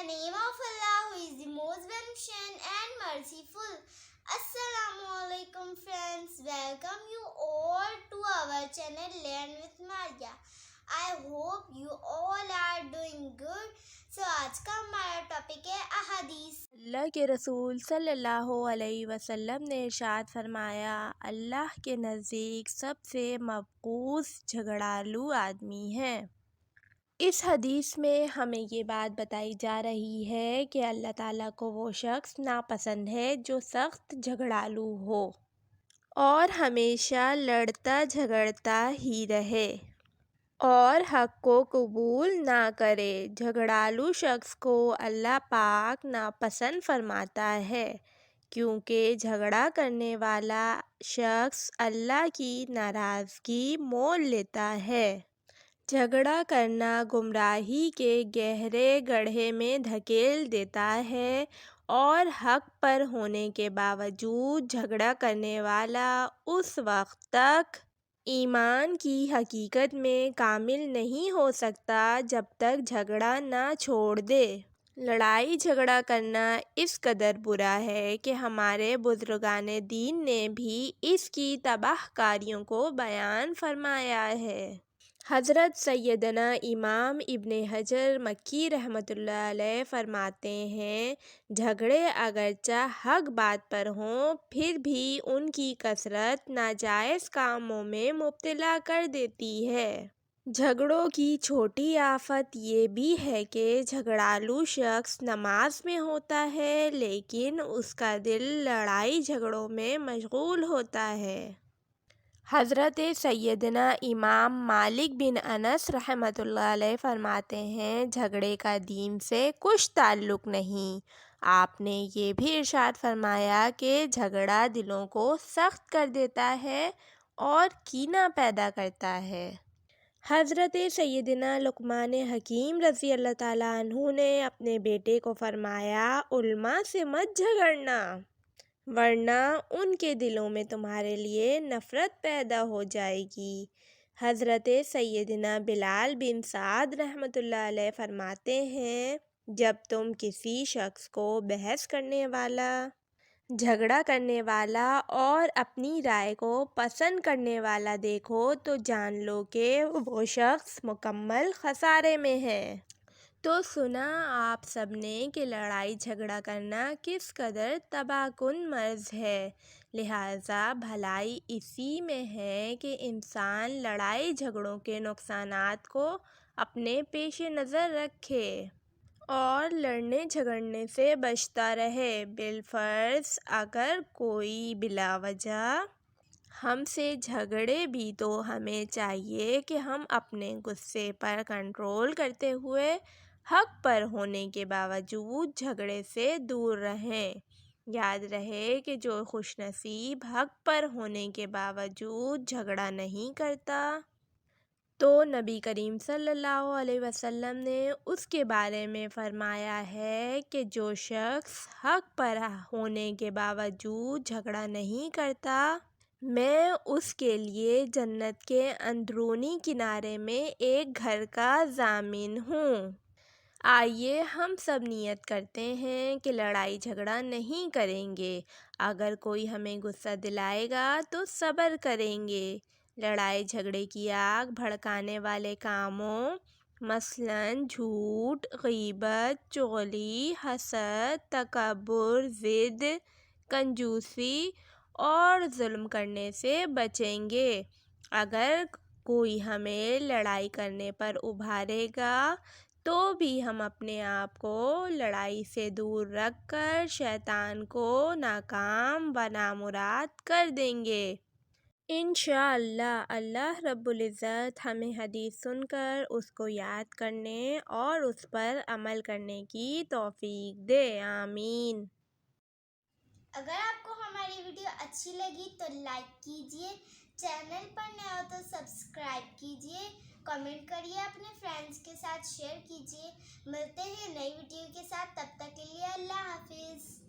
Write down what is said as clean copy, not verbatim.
the name of Allah, who is the most beneficent and merciful. Assalamu alaikum friends, welcome you all to our channel Learn with Maria. I hope you all are doing good. So आज का हमारा topic है अहादीस। अल्लाह के रसूल सल्लल्लाहु अलैहि वसल्लम ने इरशाद फरमाया, अल्लाह के नज़दीक सबसे मबगूज़ झगड़ालू आदमी है। इस हदीस में हमें ये बात बताई जा रही है कि अल्लाह ताला को वो शख्स नापसंद है जो सख्त झगड़ालू हो और हमेशा लड़ता झगड़ता ही रहे और हक़ को कबूल ना करे। झगड़ालू शख्स को अल्लाह पाक नापसंद फरमाता है, क्योंकि झगड़ा करने वाला शख्स अल्लाह की नाराज़गी मोल लेता है। झगड़ा करना गुमराही के गहरे गड्ढे में धकेल देता है और हक़ पर होने के बावजूद झगड़ा करने वाला उस वक्त तक ईमान की हकीकत में कामिल नहीं हो सकता जब तक झगड़ा ना छोड़ दे। लड़ाई झगड़ा करना इस कदर बुरा है कि हमारे बुज़ुर्गाने दीन ने भी इसकी तबाहकारियों को बयान फरमाया है। हज़रत सैयदना इमाम इब्न हजर मक्की रहमतुल्लाह अलैह फरमाते हैं, झगड़े अगरचा हक़ बात पर हों फिर भी उनकी कसरत नाजायज़ कामों में मुब्तला कर देती है। झगड़ों की छोटी आफत ये भी है कि झगड़ालू शख्स नमाज में होता है लेकिन उसका दिल लड़ाई झगड़ों में मशगूल होता है। हज़रत सैयदना इमाम मालिक बिन अनस रहमतुल्लाह अलैह फरमाते हैं, झगड़े का दीन से कुछ ताल्लुक़ नहीं। आपने ये भी इरशाद फरमाया कि झगड़ा दिलों को सख्त कर देता है और कीना पैदा करता है। हज़रत सैयदना लुक़मान हकीम रज़ी अल्लाह ताला अन्हु ने अपने बेटे को फरमाया, उल्मा से मत झगड़ना वरना उनके दिलों में तुम्हारे लिए नफ़रत पैदा हो जाएगी। हज़रत सैयदना बिलाल बिन साद रहमतुल्लाह अलैह फरमाते हैं, जब तुम किसी शख्स को बहस करने वाला, झगड़ा करने वाला और अपनी राय को पसंद करने वाला देखो तो जान लो कि वो शख्स मुकम्मल खसारे में है। तो सुना आप सब ने कि लड़ाई झगड़ा करना किस कदर तबाहकुन मर्ज़ है। लिहाजा भलाई इसी में है कि इंसान लड़ाई झगड़ों के नुकसानात को अपने पेश नज़र रखे और लड़ने झगड़ने से बचता रहे। बिलफ़र्ज़ अगर कोई बिला वजह हमसे झगड़े भी तो हमें चाहिए कि हम अपने गुस्से पर कंट्रोल करते हुए हक़ पर होने के बावजूद झगड़े से दूर रहें। याद रहे कि जो खुशनसीब हक़ पर होने के बावजूद झगड़ा नहीं करता तो नबी करीम सल्लल्लाहु अलैहि वसल्लम ने उसके बारे में फ़रमाया है कि जो शख्स हक़ पर होने के बावजूद झगड़ा नहीं करता, मैं उसके लिए जन्नत के अंदरूनी किनारे में एक घर का ज़ामिन हूँ। आइए हम सब नियत करते हैं कि लड़ाई झगड़ा नहीं करेंगे। अगर कोई हमें गुस्सा दिलाएगा तो सब्र करेंगे। लड़ाई झगड़े की आग भड़काने वाले कामों मसलन झूठ, ग़ीबत, चुगली, हसद, तकब्बुर, ज़िद, कंजूसी और जुल्म करने से बचेंगे। अगर कोई हमें लड़ाई करने पर उभारेगा तो भी हम अपने आप को लड़ाई से दूर रखकर शैतान को नाकाम व नामुराद कर देंगे। इंशाअल्लाह अल्लाह रब्बुल इज़्ज़त हमें हदीस सुनकर उसको याद करने और उस पर अमल करने की तौफीक दे, आमीन। अगर आपको हमारी वीडियो अच्छी लगी तो लाइक कीजिए, चैनल पर नए हो तो सब्सक्राइब कीजिए, कमेंट करिए, अपने फ्रेंड्स के साथ शेयर कीजिए। मिलते हैं नई वीडियो के साथ, तब तक के लिए अल्लाह हाफिज़।